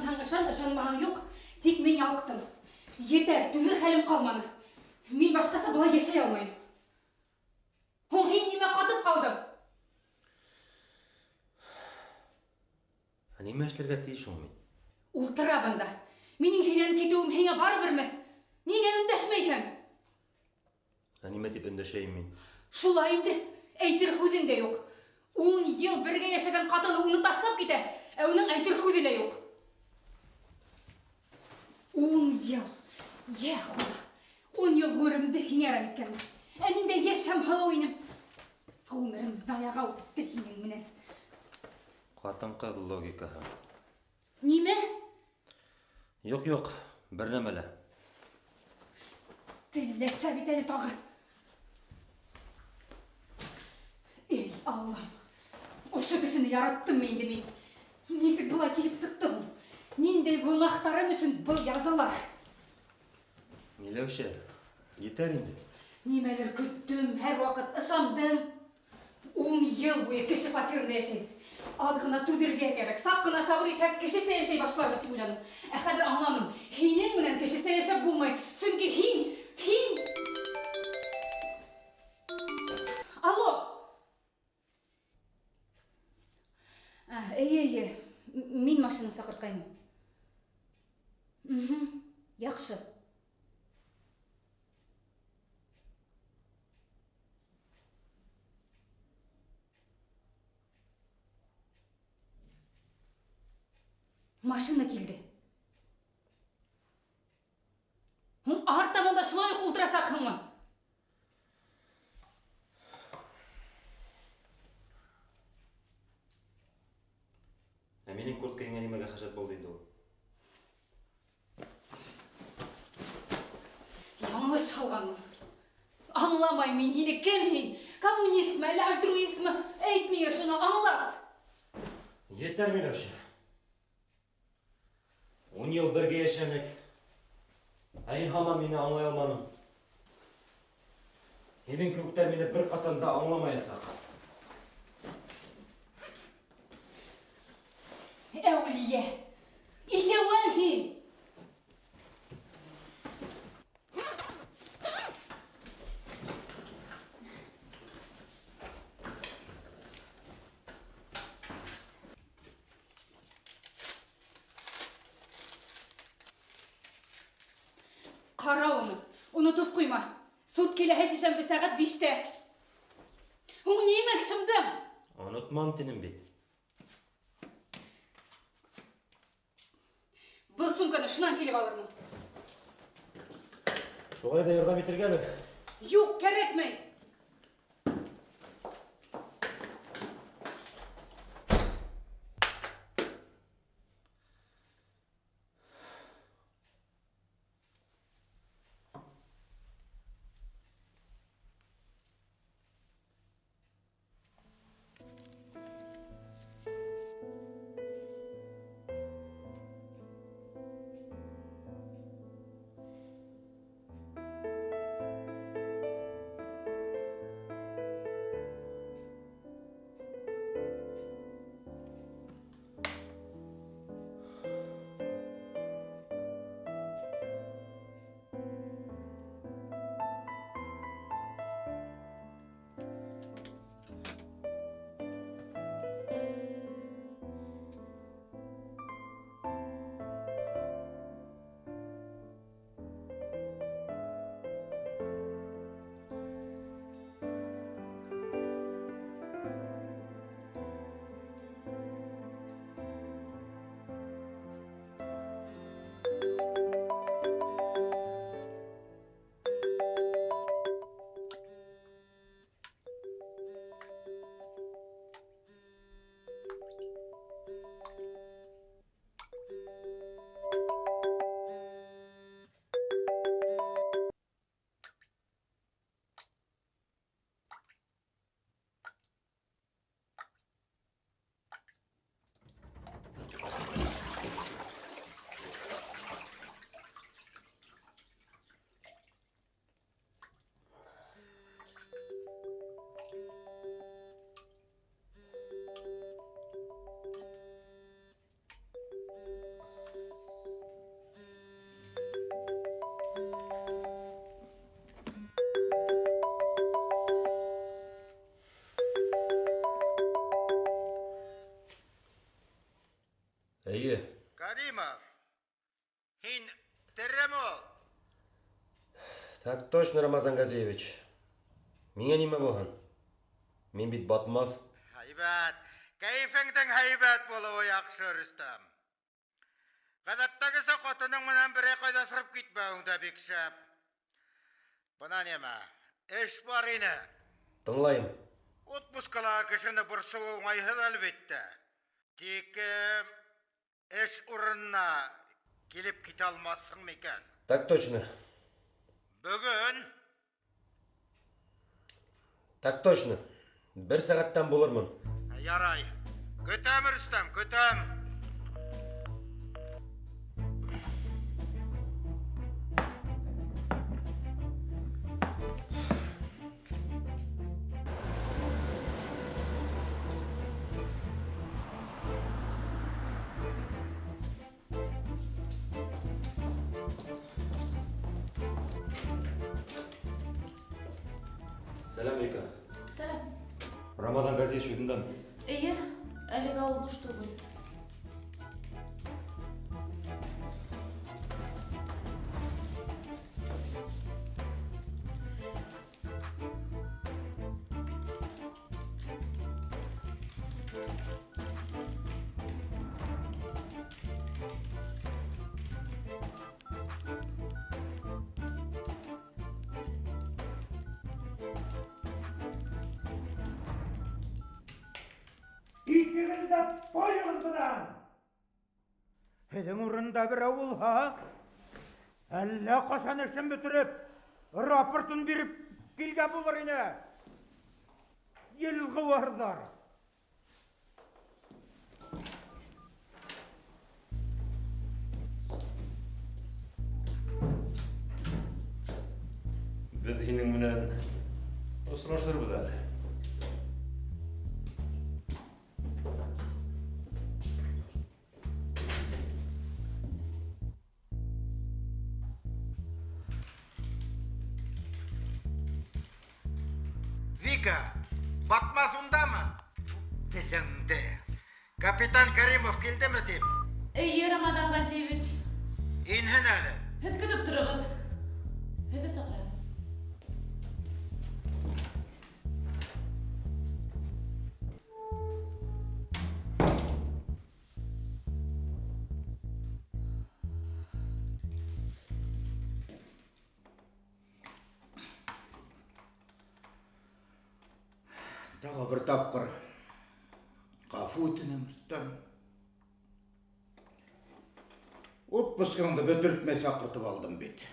ышанмаған жоқ. Тек мен ялықтым. Етер, түгір хәлім қалманы. Мен башқасы бұлай ешей алмайым. Оңғын неме қатып қалдым. Неме әшлерге тейіш оң мен? Ултыра бында. Менің хейнен кетуім хейне бары бірмі? Немен үндәшмейхін? Неме деп үндәшейім мен? Шулайынды, әйтір хүдін де жоқ. 10 ел бірге яшаған қатыны оны ташлап кете, әуінің әйтір хүді де жоқ. 10 ел, е құда, 10 ел ғөмірімді хейнерам еткенім. Әнінде ешем халауиным. Ғөмірім заяға өтті хейнен менен. Қатынқы логика. Неме? Yok, bir nemele. Tilleşe biteli tağı. Ey Allah'ım. Uşu kişini yarattım men demeyin. Nesik бұлай келіп sıktığım. Nendey günahtarım üçün bu yazılar. Milevşe, yeter indi. Nemeler küttüm, her vakit ışandım. 10 yıl boyu kişi fatirinde yaşaydı. Algına tüdürge gerek, sakına sabır etek kişi seyirşey başlarla tüm uyladım. Əxədir anladım, hinin münen kişi seyirşey bulmay. Çünkü hin... Alo! Ey, мен машина сақыртқайым. Яқшы. Машина келді. Артамында шылайық ұлтырасақын ма? Менің көрткенге немеге қажет болды енді ол. Yanlış алғанмын. Anlamayın men yine kimhin? Komünizm, әлі альтруизм, әйтмeye şunu anlat. Yeter Milevşe. 10 yıl birge yaşamak. Ayın hama meni anlay almanım. Hemen kökler meni bir kasanda anlamayasak. Evliye, İhevenhin. Қара оны, ұнытып қойма. Суд келі шешем бір сағат 5-те. Оны немек шымдым? Unutmam tenim bey. Бұл сумканы шынан келіп алырмын. Şolay da yardım etirgeli. Yok, gerekmey. Әйе. Каримов, хин тірім ол? Так точно, Рамазан Газиевич. Миңа неме болған? Мен бит батмаз. Хайбат, кайфыңдың хайбат болуы яқшы Рүстем. Қадаттағы соқотының мұнан бірі қойда сығып кетпеуіңді бекшіп. Бұна неме, іш бар ені. Тыңлайым. Отпускала кішіні бұрсы оңайхыл әлбетті. Тек іш ұрынна келіп кете алмассың мекен. Так точно. Бүгін Так точно. Бір сағаттан болырмын. ярай. Көтем Рүстем, көтем. Сәлем, Вика. Сәлем. Рамазан Газиевич үйдінден. Әйе, әлігі ауыл бұш түгіл. İkiniz de boyunuzdan. Hedin urunda bir avul ha. Elle kosan işin bitirip, raportun birip, kilge bulur yine. Yılgı vardır. Біз хинің менен осылашырбыз әлі. Вика, батмасында мы? Тіліңді. Капитан Каримов келді ме деп? Әйе, Рамадан Газиевич. Инхін әлі. Һеҙ көтөп торығыҙ. Һеҙҙе саҡырам. Тағы бір тапқыр. Ғафу өтінем Рүстем. Отпускаңды бітіртмей сақыртып алдым бет.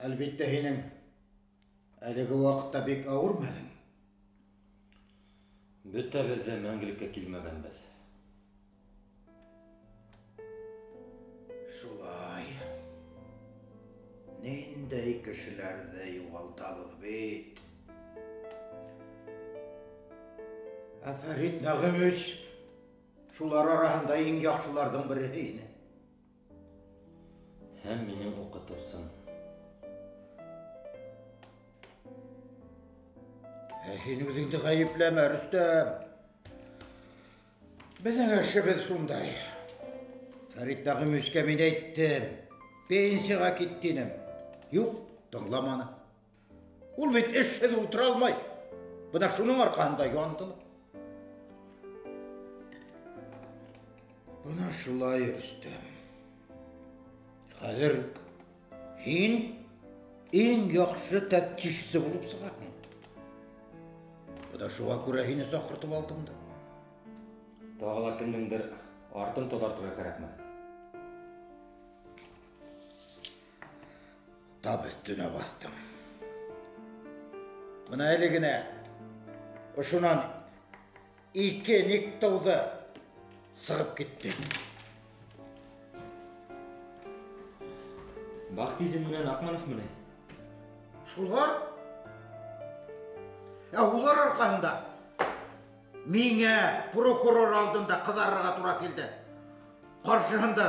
Әлбетте сенің әлігі уақытта бек ауыр мәлің. Бөтә біз де мәңгілікке келмегенбіз. Шулай. Нендей кішілерді юғалтабыз бет. Фәрит Нағымыш, шулар арасында ең яқшылардың бірі ені. Һәм менің оқытыусын. Сен өзіңді ғайыпләмә, Рүстем. Біздің ішіміз сондай. Фәрит Нағымышқа мен айттым, пенсияға кеттенім. Юқ, тыңламаны. Ол бет ішсіз отыра алмай. Бұна шының арқасында юандылы. Бұна шулай, Рүстем. Қазір сен ең яқшы тәптишісі болып шығасың. Бұна шуға көре сені сақыртып алдым да. Тағала кімдіңдір артын тодартуға керекме? Тап үстіне бастым. Бұна әлігіне ұшынан ике нектауды сығып кетті. Бақтизин менен Ақманов міне. Шулар? Олар арқаңда. Меңе прокурор алдында қызарға тура келді. Қаршығында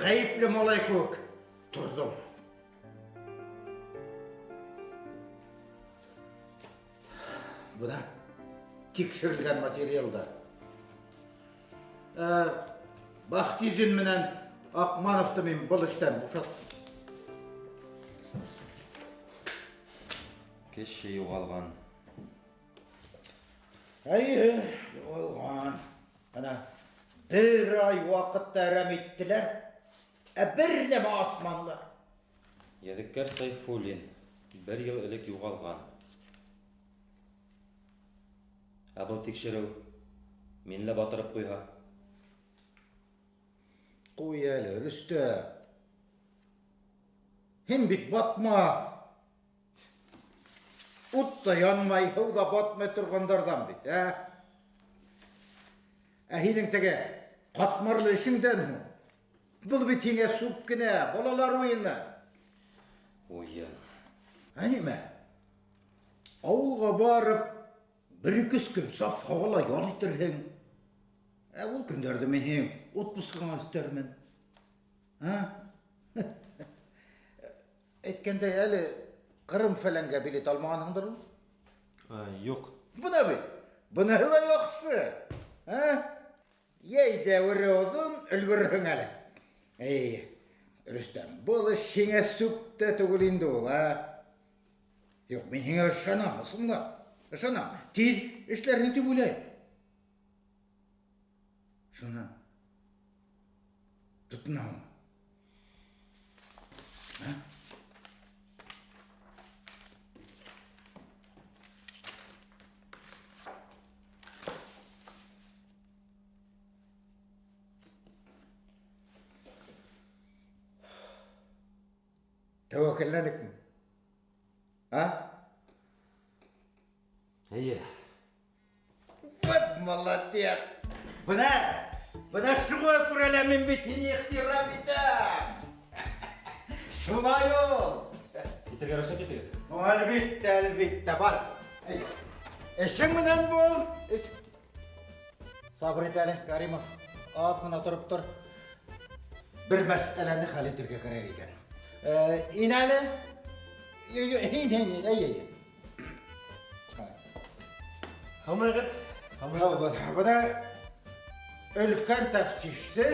ғайыплы малай көк тұрдым. Бұда текшірілген материалдар. Бақтизин менен Ақмановты мен бұл іштен бошаттым. Кеше юғалған. Жоғалған. Ана бір ай уақытта әрәм еттілер, бір неме асманлар. Ядыккар Сайфуллин 1 ел элек юғалған. Абыл текшеру минле батырып қойға. Қой әлі, Рүстем. Hem bit batmaz. Utta yanmay, hıvda batmay тұрғандардан bit, Әхінің теге қатмарлы ішіңден, бұл битіңе суп кіне, балалар ойына. Ойын. Әнеме, ауылға барып, бір-екі күн саф хавала ял етірген. Ол күндерді мен ең отпусқыңа үстермін. Әйткенде әлі Қырым фәләнге билет алмағаныңдыр ма? Юқ. Бұна бит, бұна ла яқшы. Ей дәуірі оҙын үлгірің әлі. Рүстем, бұл іш шеңе сүпті түгіл инді ол, Жоқ, мен еңе ышанам, ысымда. Ышанам, тез ішлерін түп ойлай. Шына, тұтынам. Тәуәкелләдік ми? Ие. Вот молодец! Бұна шуға күрелемін бетін ехтирам етім. Шулай ол. Итергә рөхсәт итегез. Әлбетте, бар. Эшең менән бол. Сабыр ит әле, Каримов. Апына тұрып тұр. Бір мәсьәләне хәл итәргә кирәк икән. Ин әле. Ин. Хамагыт. Бұна өлкән тәфтишсе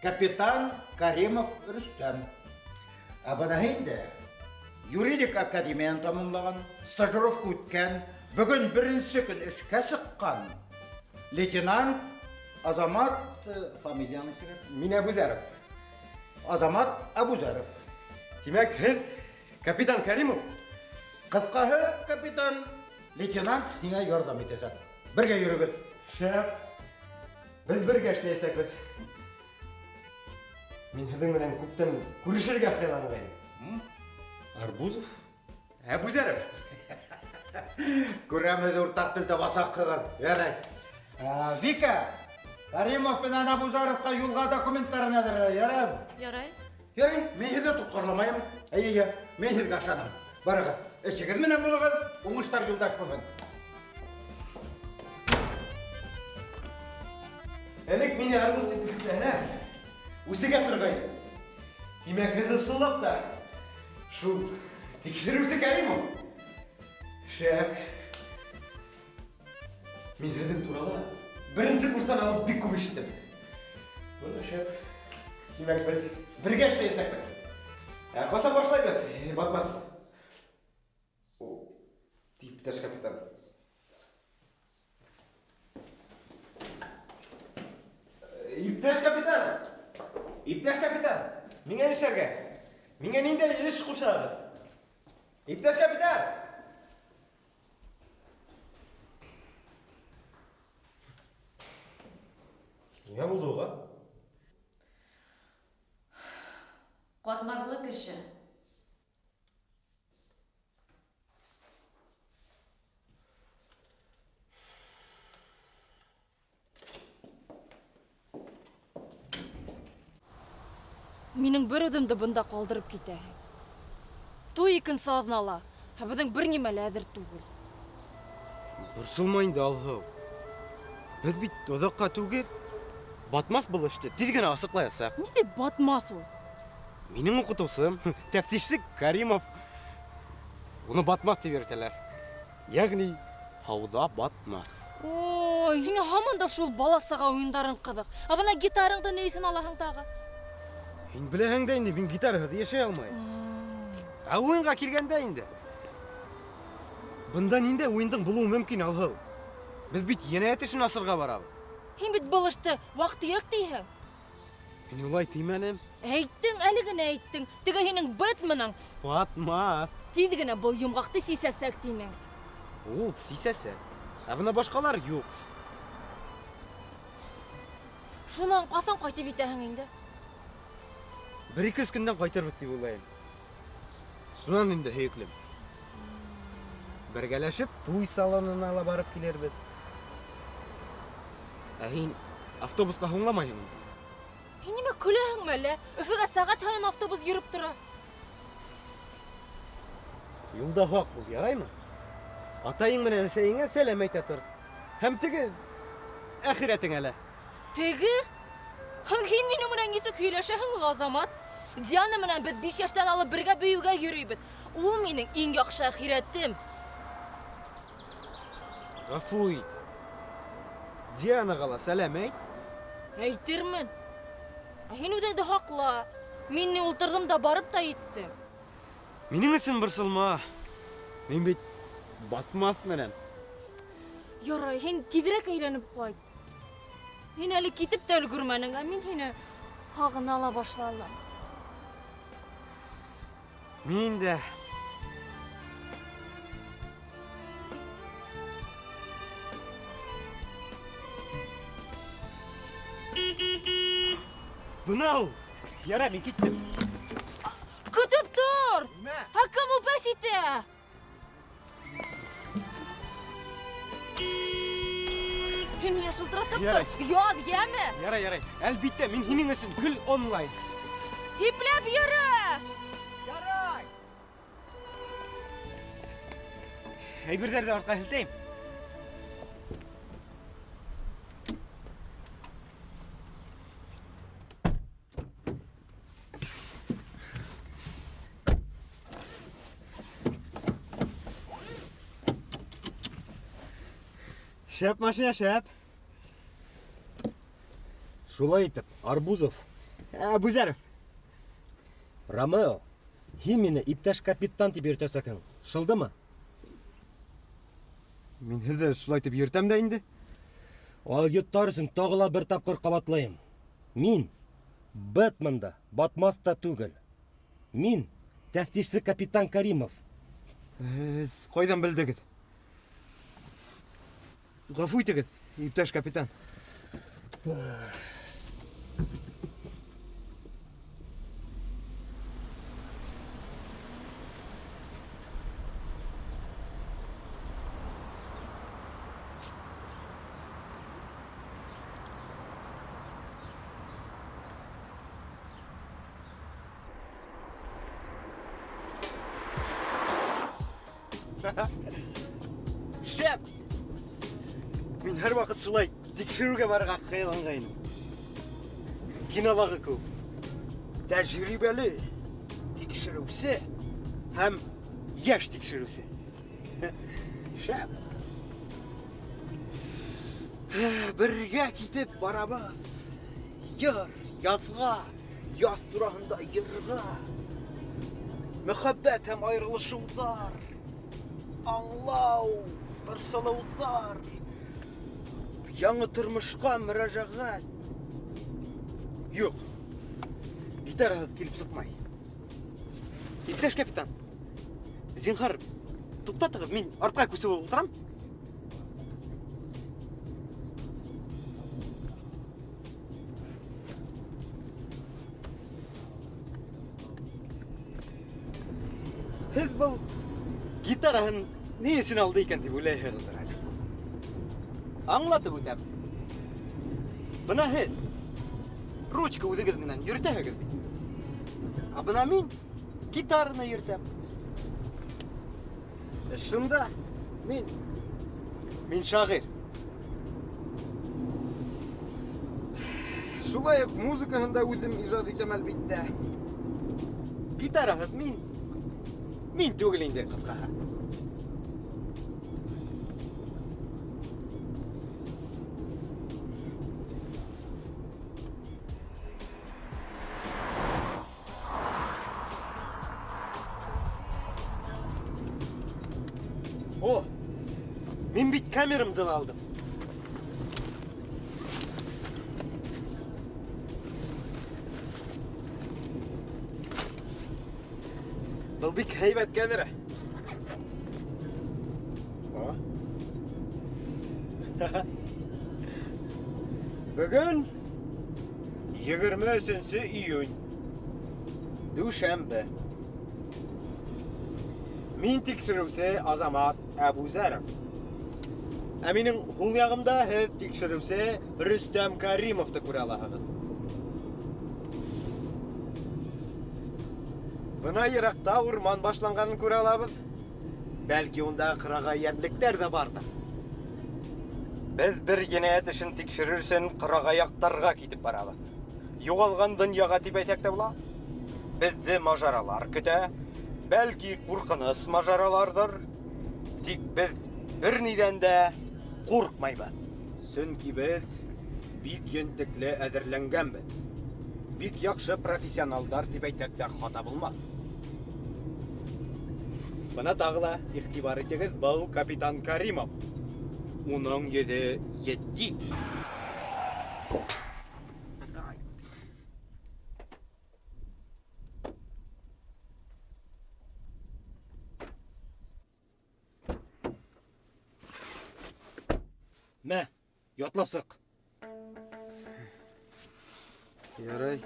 капитан Каримов Рүстем. Бұна инде юридик академияны тамамлаган, стажировка үткән, бүгін бірінші күн эшкә сыққан лейтенант Азамат фамилияны сигәр? Мин Әбүзәров. Азамат Әбүзәров. Димәк, һез капитан Каримов. Кыскаһы капитан лейтенант һиңа ярдәм итәсәк. Бергә йөрегез. Шәп, без бергә эшләйсәк бит. Мин һеҙҙең менән күптән күрешергә хыяллангайным. Арбузов? Әбүзәров. Күрәмез уртак телдә басак кылган. Ярай. Вика, Каримов белән Әбүзәровка юлга документларын әзерлә. Ярай. Ярай. Ярай, мен һеҙҙе тоткарламайым. Мен һеҙгә ышанам. Барығыҙ, эшегеҙ менән булығыҙ, уңыштар юлдаш булһын. Элек мине арбуз дип үсекләнә. Үсегә торгайны. Димәк, һеҙ ысынлап та шул тикшереүсе Каримов. Шәп. Мин һеҙҙең турала беренсе курстан алып бик күп ишеттем. Бына шәп. Димәк, бергә эшләйсәк бит. Ҡасан башлайбыҙ, Батман? Иптәш капитан. Иптәш капитан! Миңә нишләргә? Миңә ниндәй эш ҡушағыҙ? Иптәш капитан! Нимә булды уға? Ҡатмарлы кеше. Минең бер үҙемде бында ҡалдырып китәһең. Туй икенсе аҙнала, беҙҙең бер нимә лә әҙер түгел. Борсолма инде, Алһыу. Беҙ бит оҙаҡҡа түгел. Батмаҫ был эште. Тиҙ генә асыҡлаясаҡ. Ни дип батмаҫ ул? Минең уҡытыусым, тәфтишсе Каримов. Уны батмаҫ тип йөрөтәләр. Йәғни, һауҙа батмаҫ. Ой, Ой, һиңә һаман да шул баласага уйындарың кызык. Бына гитараңды нейсен алаһың тагы? Һин беләһең дә инде, мин гитараһыз яшәй алмайм. Уйынга килгәндә инде. Бында нинде уйындың булуы мөмкин, Алһыл. Без бит янәят өчен асырга барабыз. Һин бит булышты, вакыты юк дийһең. Мин улай тимәнем. Әйттең, әле генә әйттең. Теге һинең Бэтменың Батма. тиз генә был йомгакты сисәсәк динең. Ул сисәсә. Бына башкалар юк. Шунан касан кайтып итәһең инде? Бер-ике көндән кайтырбыз дип уйлайм. Шунан инде һөйөклем. Бергәләшеп туй салонына ала барып килербез. Һин автобуска һуңламайһыңмы? Һин нимә көләһеңме әллә? Өфөгә сәгать һайын автобус йөреп тора. Юлда хак бул, яраймы? Атайың менән сәйеңә сәлам әйтә тор. Һәм теге әхирәтең әле. Теге? Һин минем менән нисек һөйләшәһең, Азамат? Диана менән без 5 яшьтән алып бергә бөюгә йөрибез. Ул минең иң яхшы әхирәтем. Гафу ит. Дианага ла сәлам әйт. Әйтермен. Һин үҙеңде һаҡла. Мин ни ултырдым да барып та еттем. Минең өсөн борсолма. Мин бит батмаҫ менән. Ярай, һин тиҙерәк әйләнеп ҡайт. Һин әле китеп тә өлгөрмәнең, ә мин һине һағына ла башланым. Мин дә. Бына ул. Яра, мин киттем. Көтөп тор! Нимә? Һәкем үпәс итә! Һин миңә шылтыратып Ярай. тор. Яҙ, йәме? Ярай. Әлбиттә, мин һинең өсөн гел онлайн. Ипләп йөрө! Ярай! Әйберҙәрҙе артҡа һелтәйем. Шәп машина, шәп. Шулай итеп, Арбузов, Бүзәров. Ромео, һин мине иптәш капитан тип йөртәсәкһең. Шылдымы? Мин һеҙҙе шулай итеп йөртәм дә инде. Алйоттар өсөн тағы ла бер тапҡыр ҡабатлайым. Мин Бэтманда батмаҫ та түгел. Мин тәфтишсе капитан Каримов. Һеҙ ҡайҙан белдегеҙ? Ғәфү итегеҙ, иптәш капитан. Шәп! Мин һәр ваҡыт шулай тикшереүгә барырға хыялланғайным. Кинолағы күп. Тәжрибәле тикшереүсе һәм йәш тикшереүсе. Шәп! Бергә китеп барабыҙ. Йыр, яҙға, яҙ тураһында йырға. Мөхәббәт һәм айырылышыуҙар. Аңлау, борсолоуҙар. Яңы тормошҡа мөрәжәғәт. Юҡ. Гитараһыҙ килеп сыҡмай. Иптәш капитан, зинһар, туҡтатығыҙ, мин артҡа күсеп ултырам. Һеҙ был гитараһын ни өсөн алды икән дип уйлайһығыҙҙыр әле. Аңлатып үтәм. Бына һеҙ ручка үҙегеҙ менән йөрөтәһегеҙ бит. Бына мин гитараны йөрөтәм. Шунда мин шағир. Шулай уҡ музыкаһын да үҙем ижад итәм әлбиттә. Гитараһыҙ мин түгел инде ҡыҫҡаһы. бит камерамдан алдым. Бұл бик һәйбәт камера. Бүгін 23 июнь. Душанбе. Мин тикшерүсе Азамат Әбузәров. Ә минең ул ягымда һез тикшерүсе Рөстәм Каримовты күрә аласыз. Бына еракта урман башланганын күрә алабыз. Бәлки унда кырага ядлектер дә бардыр. Без бер җинаять эшен тикшерүсен кырага яктарга китеп барабыз. Югалган дөньяга дип әйтәк тә була. Безне мажаралар көтә. Бәлки куркыныс мажаралардыр. Тик без бер нидән дә куркмайбыз. Чөнки без бик ентекле әзерләнгәнбез. Бик яхшы профессионалдар дип әйтәк тә хата булмас. Бына тагыла игътибар итегез, бу капитан Каримов. Уның йөзе 7. Мә, ятлап сык. Ярай.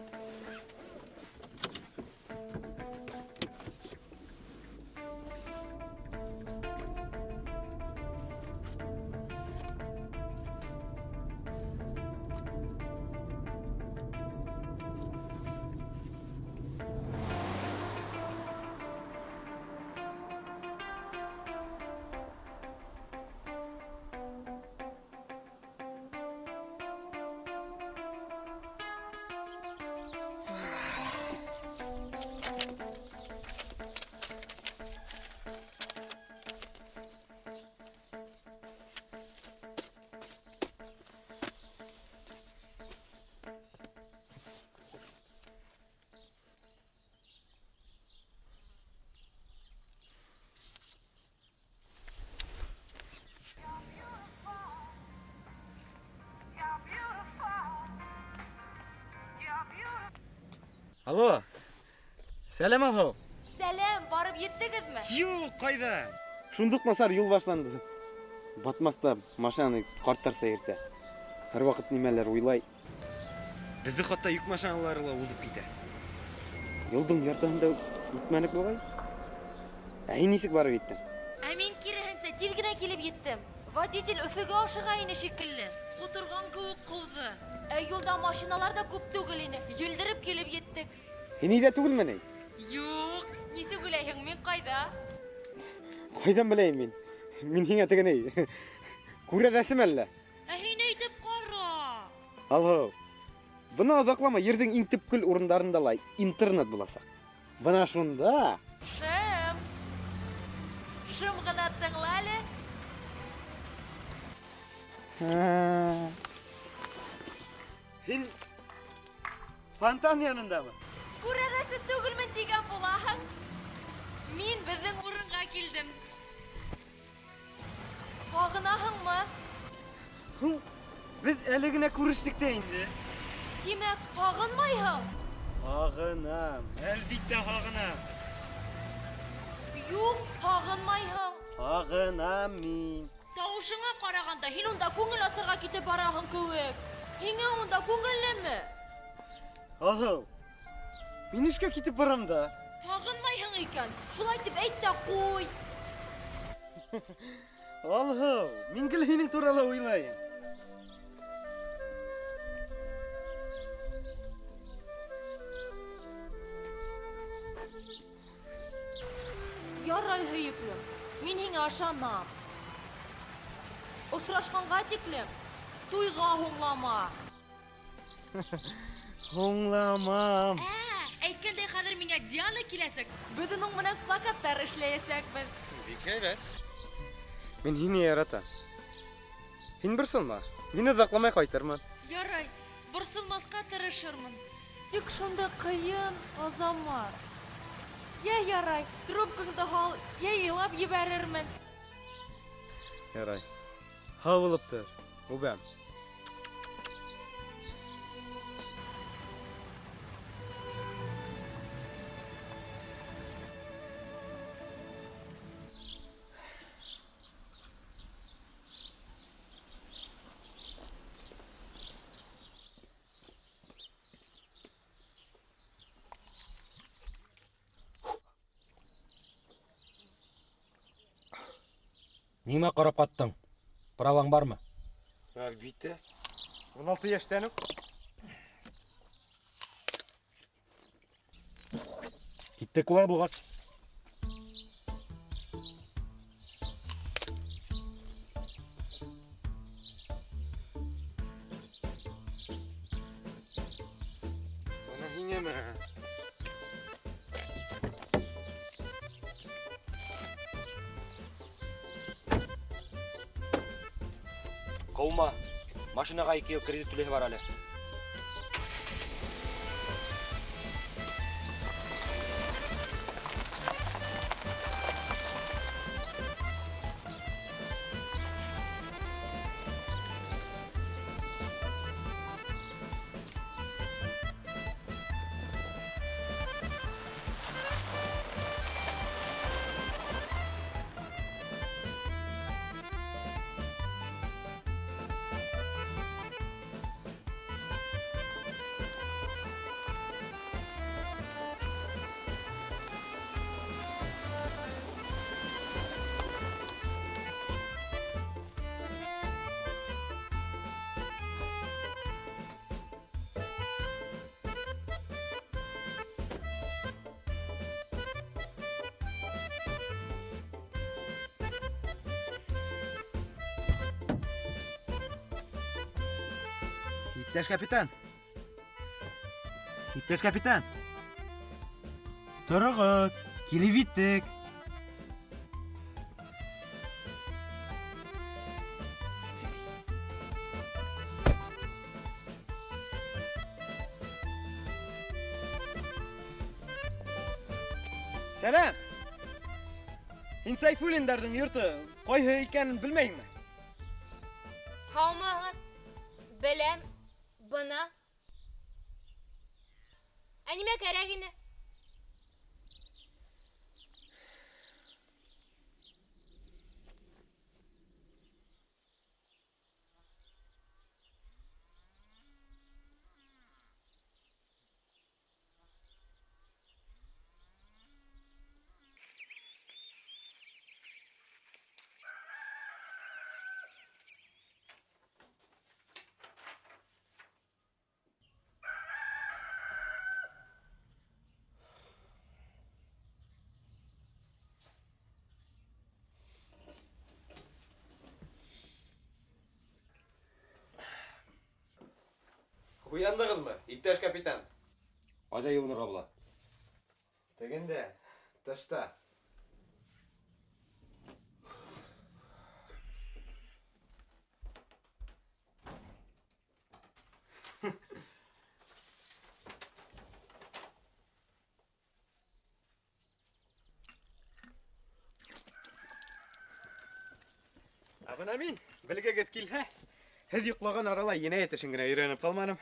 Алло. Сәлем алһау. Сәлем, барып еттегезме? Юк, кайда? Шундук насар юл башланды. Батмакта машинаны карттарса иртә. Һәр вакыт нимәләр уйлай. Безне хатта йөк машиналары ла узып китә. Юлдың яртыгында үтмәнек бугай. Ә нисек барып иттең? Ә мин киреһенсә тиз генә килеп еттем. Водитель Өфөгә ашыга ине шикелле. Кутырган кебек кылды. Ә юлда машиналар да күп түгел ине. Йөлдереп килеп еттек. Һинидә түгелме ни? Юк, нисек уйлайһың, мин кайда? Кайдан беләйм мин? Мин һиңа тегене. Күрәдәсем әллә? Ә һин әйтеп кара. Алло. Бына озаклама, ердең иң төпкөл урындарында ла интернет буласак. Бына шунда. Шым гына тыңла әле. Һин фонтан янындамы? Күрәдәсе түгелмен дигән булаһың. Мин безнең урынга килдем. Һагынаһыңмы? Без әле генә күрештек тә инде. Димәк, һагынмайһың? Һагынам, әлбиттә һагынам. Юк, һагынмайһың. Һагынам мин. Тавышыңа караганда һин унда күңел асырга китеп бараһың кеүек. Һиңа унда күңеллеме? Алло. Мин эшкә китеп барам да. Һагынмайһың икән. Шулай дип әйт тә куй. Алло, мин гел һинең турында уйлайм. Ярай, һөйөклем. Мин һиңа ышанам. Осрашканга тиклем туйга һуңлама. Һуңламам. Әйткәндәй, хәзер миңа Диана киләсәк. Без уның менән плакаттар эшләячәкбез. Бик һәйбәт. Мин һине яратам. Һин борсылма. Мине озакламай кайтырмын. Ярай, борсылмаска тырышырмын. Тик шунда кыен, Азамат. Я ярай, трубкаңды һал, я елап ебәрермен. Ярай. Havılıptır. Ubam. Ниңә карап каттың? Праваң бармы? Әлбәттә. 16 яшьтән үк. Киттек була булгас. Ана һиңәме? Каума, машинага 2 ел кредит түләһе бар әле. Иптәш капитан. Иптәш капитан. Торыгыз, килеп җиттек. Сәлам. Ин Сайфуллиндарның йорты кайһы икәнен белмәйме? Һаумыгыз, беләм, бына. Ә нимә кәрәк инде? Уяндыгызмы, иптәш капитан? Айда юынырга була. Тегендә, тышта. Абына мин, белгегет килһә, һез йоклаган арала енәят эшен генә өйрәнеп калманым.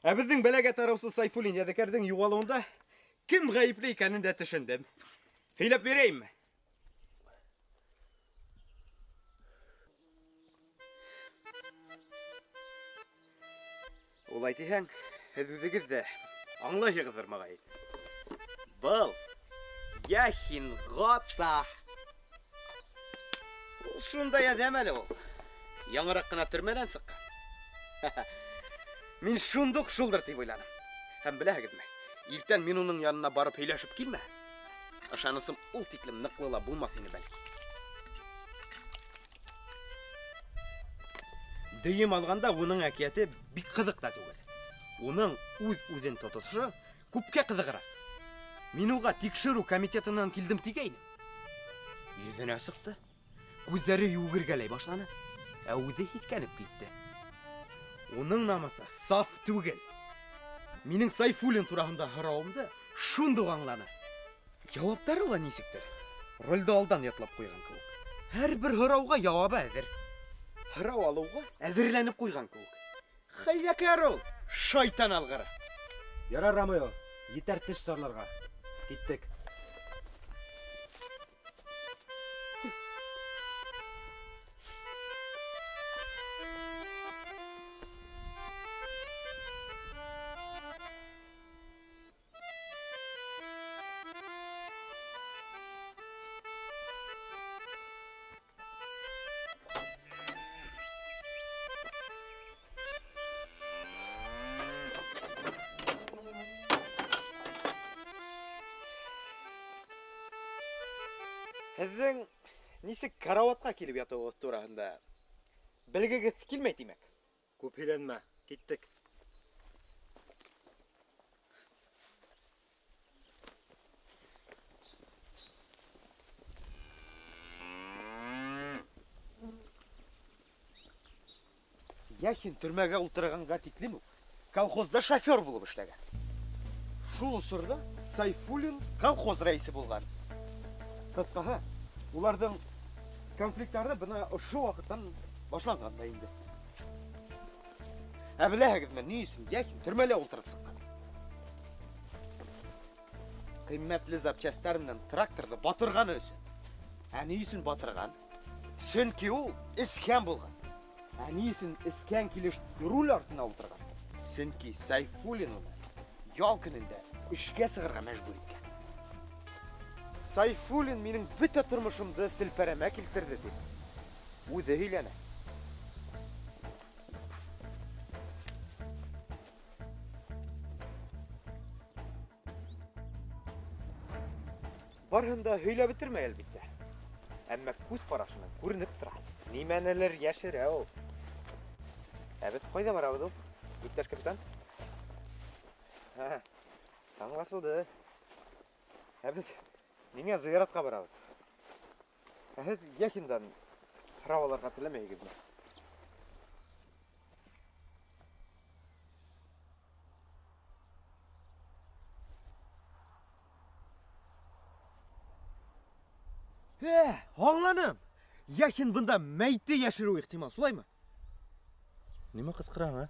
Ә безнең бәләгә тараусыз Сайфуллин Ядекәрнең югалуында кем гаепле икәнен дә төшендем. Һөйләп бирәйемме? Ул әйтәһең, һез үзегез дә аңлаysыгыздыр мөгаен. Был Яхин Гота. Ул шундай адәм әле ул. Яңарак кына төрмәдән сыккан. Мин шундук шулдыр дип уйланым. Һәм беләһегезме, иртән мин уның янына барып һөйләшеп килмә. Ышанысым ул тиклем ныклыла булмас инде бәлки. Дөйем алганда уның әкияте бик кызык та түгел. Уның үз-үзен тотышы күпкә кызыграк. Мин уга тикшерү комитетыннан килдем дигәйнем. Йөзенә сыкты. Күзләре югыргәләй башланы. Ә үзе һиткәнеп китте. Уның намысы саф түгел. Минең Сайфуллин турасында һорауымды шундук аңланы. Җаваптары ла нисектер? Рольдә алдан ятлап куйган кебек. Һәрбер һорауга җавабы әзер. Ырау алуға әзірленіп қойған көк. Хайлакар ол, шайтан алғыры. Ярар, Ромео, етер тіш сарларға. Кеттік. Һеҙҙең нисек карауатҡа килеп ятыуығыҙ тураһында белгегеҙ килмәй тимәк. Күп һөйләнмә, кеттек. Яхин төрмәгә ултырғанға тиклем үк колхозда шофер булып эшләгән. Шул осорда Сайфуллин колхоз рәисе булган. Кыскаһы, уларҙың конфликттары бына ошо ваҡыттан башланған да инде. Ә беләһегеҙме, ни өсөн Яхин төрмәлә ултырып сыҡҡан? Ҡиммәтле запчастар менән тракторҙы батырғаны өсөн. Ә ни өсөн батырған? Сөнки ул эскән булған. Ә ни өсөн эскән килеш руль артына ултырған? Сөнки Сайфуллин уны ял көнөндә эшкә сығырға мәжбүр иткән. Сайфуллин минең бөтә тормошомды селпәрәмә килтерде дип. Үҙе һөйләнә. Барыһын да һөйләп бетермәй әлбиттә. Әммә күҙ ҡарашынан күренеп тора. Нимәнелер йәшерә ул. Ә беҙ ҡайҙа барабыҙ ул, иптәш капитан? Аңлашылды. Ә беҙ ниңә зыяратҡа барабыҙ? Ә һеҙ Яхиндан һорап алырға теләмәйһегеҙме? Аңланым! Яхин бында мәйетте йәшереү ихтимал, шулаймы? Нимә ҡысҡыраң,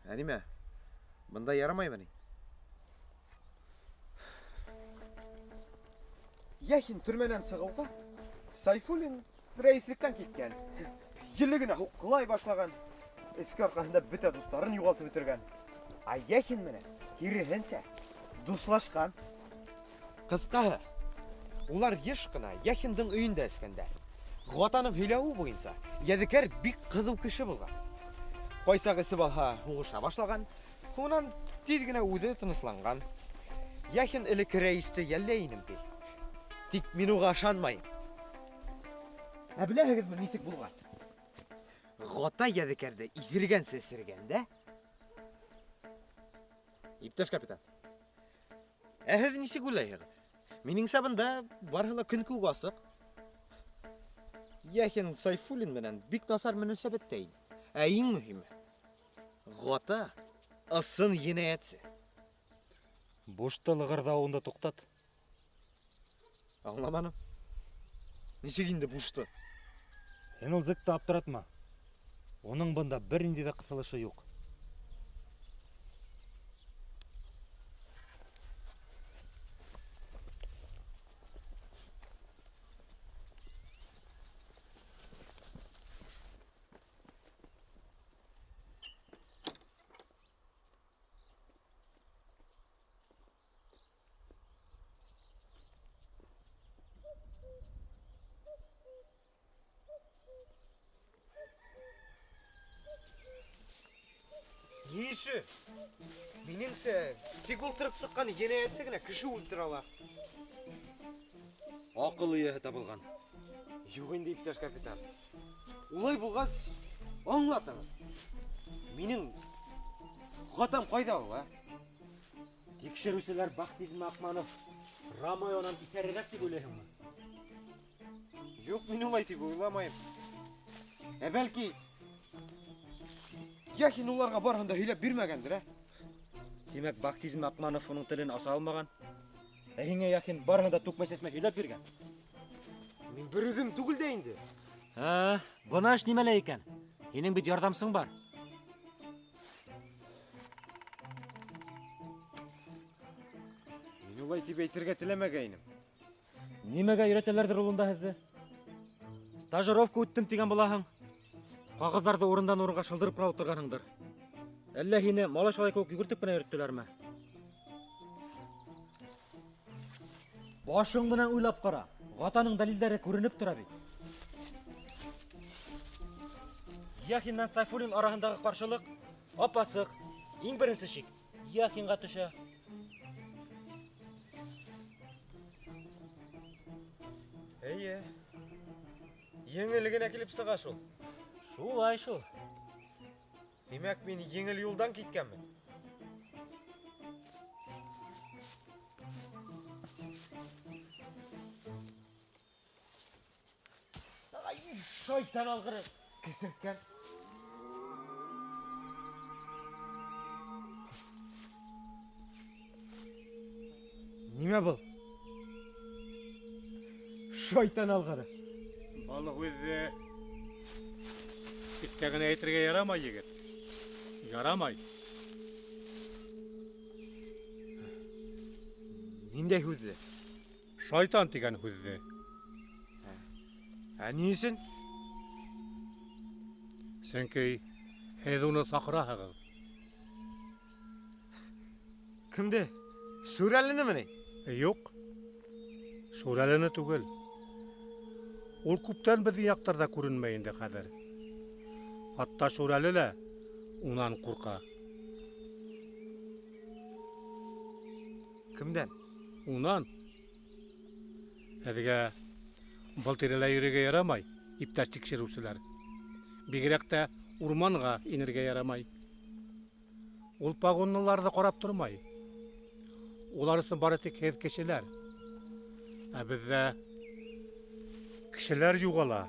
Ә нимә? Бында ярамаймы ни? Яхин төрмәнән сығыуға Сайфуллин рәислектән киткән. Еле генә һуҡҡылай башлаған. Эске арҡаһында бөтә дуҫтарын юғалтып бөтөргән. Ә Яхин менән киреһенсә дуҫлашҡан. Ҡыҫҡаһы, улар йыш ҡына Яхиндың өйөндә эскәндәр. Ғатанов һөйләүе буйынса, Йәҙекәр бик ҡыҙыу кеше булған. Ҡайсаҡ эсе баһа һуғыша башлаған, һуңынан тиҙ генә үҙе тынысланған. Яхин элекке рәисте йәлләй инем ти. Тик мин уға ышанмайым. Ә беләһегеҙме нисек булған? Ғата Йәҙекәрҙе иҫергәнсе эсергәндә. Иптәш капитан, ә һеҙ нисек уйлайһығыҙ? Минеңсә бында барыһы ла көнкүк асыҡ. Яхин Сайфуллин менән бик насар мөнәсәбәттә ине. Ә иң мөһиме, Ғата ысын енәйәтсе. Бушты лығырҙауында туҡтат. Аңламаным. Нисек инде бушты? Һин ул зыкты аптыратма. Уның бында бер инде дә ҡыҫылышы юҡ. Ни өсөн? Минеңсә, тик ултырып сыҡҡан енәйәтсе генә кеше үлтерә ала. Аҡыл эйәһе табылған. Юҡ инде, иптәш капитан. Улай булғас, аңлатығыҙ. Минең Ғатам ҡайҙа ул, Тикшереүселәр Бахтизм Аҡманов Ромеонан иҫәрерәк тип уйлайһыңмы? Юҡ, мин улай тип уйламайым. Ә бәлки, Яхин уларға барыһын да һөйләп бирмәгәндер, Тимәк, Бахтизм Аҡманов уның телен аса алмаған. Ә һиңә Яхин барыһын да түкмәй-сәсмәй һөйләп биргән. Мин бер үҙем түгел дә инде. Бына эш нимәлә икән? Һинең бит ярдәмсың бар. Мин улай дип әйтергә теләмәгәйнем. Нимәгә өйрәтәләрдер ул унда һеҙҙе? Стажировка үттем тигән булаһың. Ҡағыҙҙарҙы урындан урынға шылдырып ҡына ултырғанһыңдыр. Әллә һине малай-шалай кеүек йүгертеп кенә өйрәттеләрме? Башың менән уйлап ҡара. Гатаның дәлилдәре күренеп тора бит. Яхин менән Сайфуллин араһындағы ҡаршылыҡ апасыҡ. Иң беренсе шик Яхинға төшә. Әйе. Еңел генә килеп сыға шул. Шулай шул. Димәк, мин еңел юлдан киткәнмен. Ай, шайтан алғыры. Кесерткән. Нимә был? Шайтан алғыры. Балық өзі иттәгенә әйтергә ярамай, егет. Ярамай. Ниндәй һүҙҙе? Шайтан тигән һүҙҙе. Ә ни өсөн? Сөнки һеҙ уны саҡыраһығыҙ. Кемде? Шүрәленеме ни? Юҡ. Шүрәлене түгел. Ул күптән беҙҙең яҡтарҙа күренмәй инде хәҙер. Хатта Шүрәле лә унан ҡурҡа. Кемдән? Унан һеҙгә был тирәлә йөрөргә ярамай, иптәш тикшереүселәр. Бигерәк тә урманға инергә ярамай. Ул погонлыларҙы ҡарап тормай. Улар өсөн бары тик һеҙ кешеләр. Ә беҙҙә кешеләр юғала.